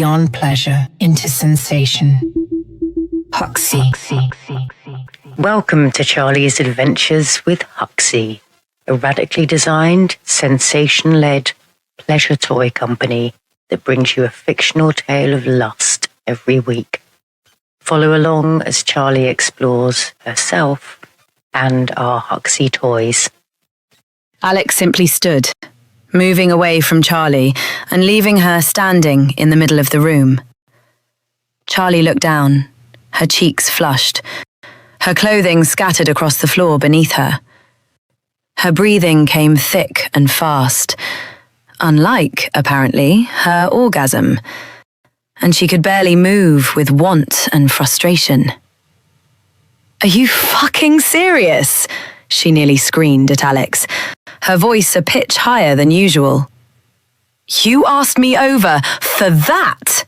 beyond pleasure into sensation. Huxley. Welcome to Charlie's Adventures with Huxley, a radically designed, sensation-led pleasure toy company that brings you a fictional tale of lust every week. Follow along as Charlie explores herself and our Huxley toys. Alex simply stood, moving away from Charlie and leaving her standing in the middle of the room. Charlie looked down, her cheeks flushed, her clothing scattered across the floor beneath her. Her breathing came thick and fast, unlike, apparently, her orgasm, and she could barely move with want and frustration. "Are you fucking serious?" she nearly screamed at Alex, her voice a pitch higher than usual. "You asked me over for that?"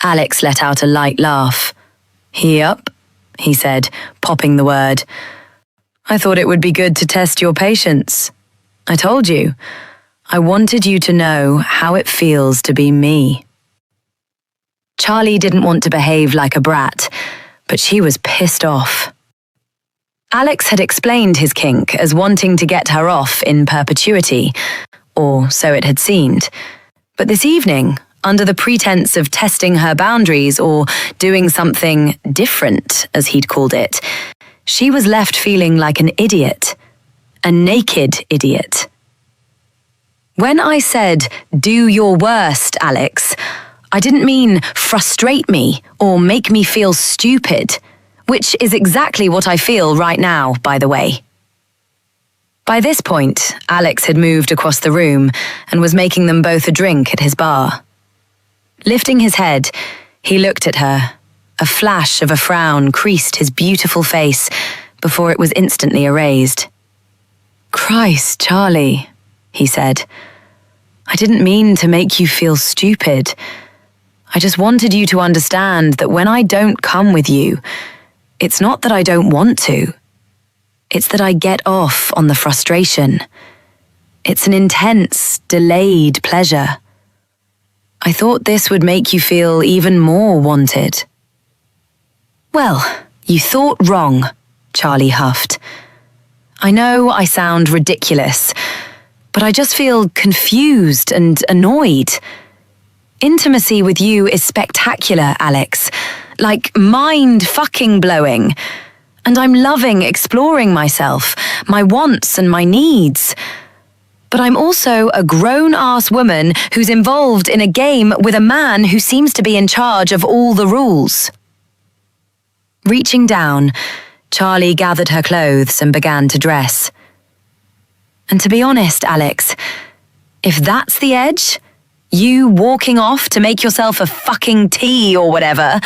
Alex let out a light laugh. "Yup," he said, popping the word. "I thought it would be good to test your patience. I told you. I wanted you to know how it feels to be me." Charlie didn't want to behave like a brat, but she was pissed off. Alex had explained his kink as wanting to get her off in perpetuity, or so it had seemed. But this evening, under the pretense of testing her boundaries or doing something different, as he'd called it, she was left feeling like an idiot, a naked idiot. When I said, "Do your worst, Alex," I didn't mean frustrate me or make me feel stupid, which is exactly what I feel right now, by the way. By this point, Alex had moved across the room and was making them both a drink at his bar. Lifting his head, he looked at her. A flash of a frown creased his beautiful face before it was instantly erased. "Christ, Charlie," he said. "I didn't mean to make you feel stupid. I just wanted you to understand that when I don't come with you, it's not that I don't want to. It's that I get off on the frustration. It's an intense, delayed pleasure. I thought this would make you feel even more wanted." "Well, you thought wrong," Charlie huffed. "I know I sound ridiculous, but I just feel confused and annoyed. Intimacy with you is spectacular, Alex, like mind-fucking-blowing. And I'm loving exploring myself, my wants and my needs. But I'm also a grown-ass woman who's involved in a game with a man who seems to be in charge of all the rules." Reaching down, Charlie gathered her clothes and began to dress. "And to be honest, Alex, if that's the edge, you walking off to make yourself a fucking tea or whatever,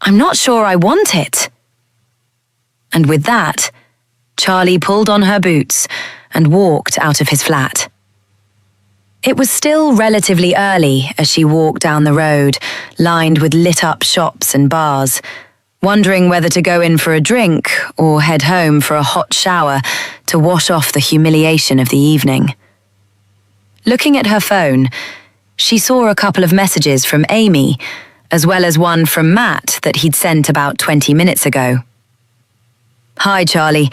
I'm not sure I want it." And with that, Charlie pulled on her boots and walked out of his flat. It was still relatively early as she walked down the road, lined with lit-up shops and bars, wondering whether to go in for a drink or head home for a hot shower to wash off the humiliation of the evening. Looking at her phone, she saw a couple of messages from Amy, as well as one from Matt that he'd sent about 20 minutes ago. "Hi, Charlie.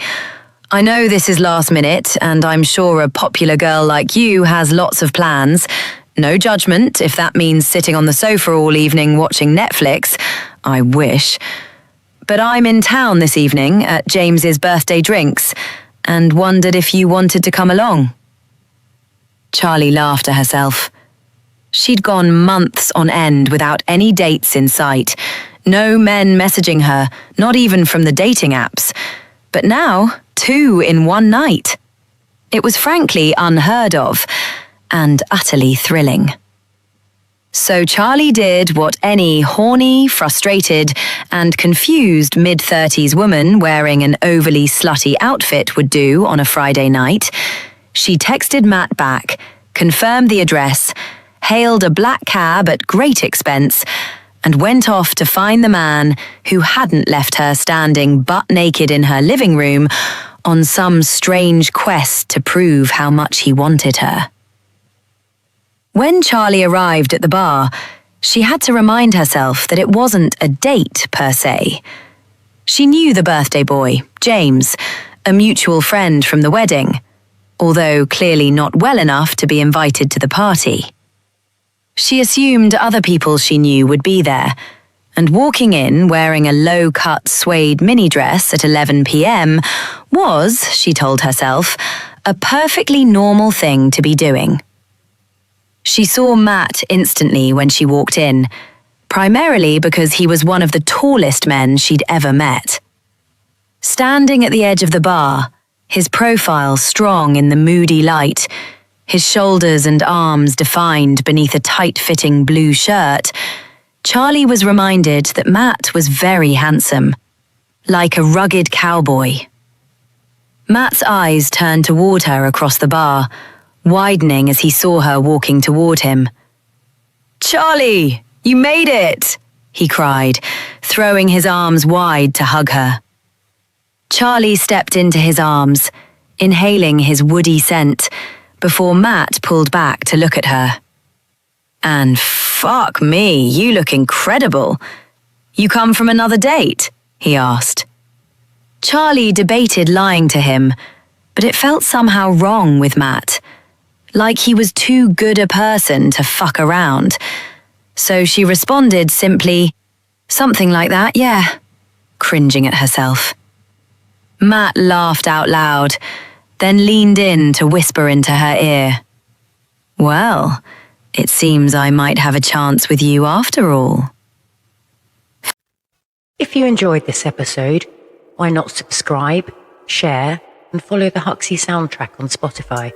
I know this is last minute, and I'm sure a popular girl like you has lots of plans. No judgment if that means sitting on the sofa all evening watching Netflix. I wish. But I'm in town this evening at James's birthday drinks, and wondered if you wanted to come along." Charlie laughed to herself. She'd gone months on end without any dates in sight, no men messaging her, not even from the dating apps. But now, 2 in one night. It was frankly unheard of, and utterly thrilling. So Charlie did what any horny, frustrated, and confused mid-30s woman wearing an overly slutty outfit would do on a Friday night. She texted Matt back, confirmed the address, hailed a black cab at great expense, and went off to find the man who hadn't left her standing butt naked in her living room on some strange quest to prove how much he wanted her. When Charlie arrived at the bar, she had to remind herself that it wasn't a date per se. She knew the birthday boy, James, a mutual friend from the wedding, although clearly not well enough to be invited to the party. She assumed other people she knew would be there, and walking in wearing a low-cut suede mini dress at 11 p.m. was, she told herself, a perfectly normal thing to be doing. She saw Matt instantly when she walked in, primarily because he was one of the tallest men she'd ever met. Standing at the edge of the bar, his profile strong in the moody light, his shoulders and arms defined beneath a tight-fitting blue shirt, Charlie was reminded that Matt was very handsome, like a rugged cowboy. Matt's eyes turned toward her across the bar, widening as he saw her walking toward him. "Charlie, you made it!" he cried, throwing his arms wide to hug her. Charlie stepped into his arms, inhaling his woody scent, before Matt pulled back to look at her. "And fuck me, you look incredible. You come from another date?" he asked. Charlie debated lying to him, but it felt somehow wrong with Matt, like he was too good a person to fuck around. So she responded simply, "Something like that, yeah," cringing at herself. Matt laughed out loud, then leaned in to whisper into her ear. "Well, it seems I might have a chance with you after all." If you enjoyed this episode, why not subscribe, share, and follow the Huxley soundtrack on Spotify?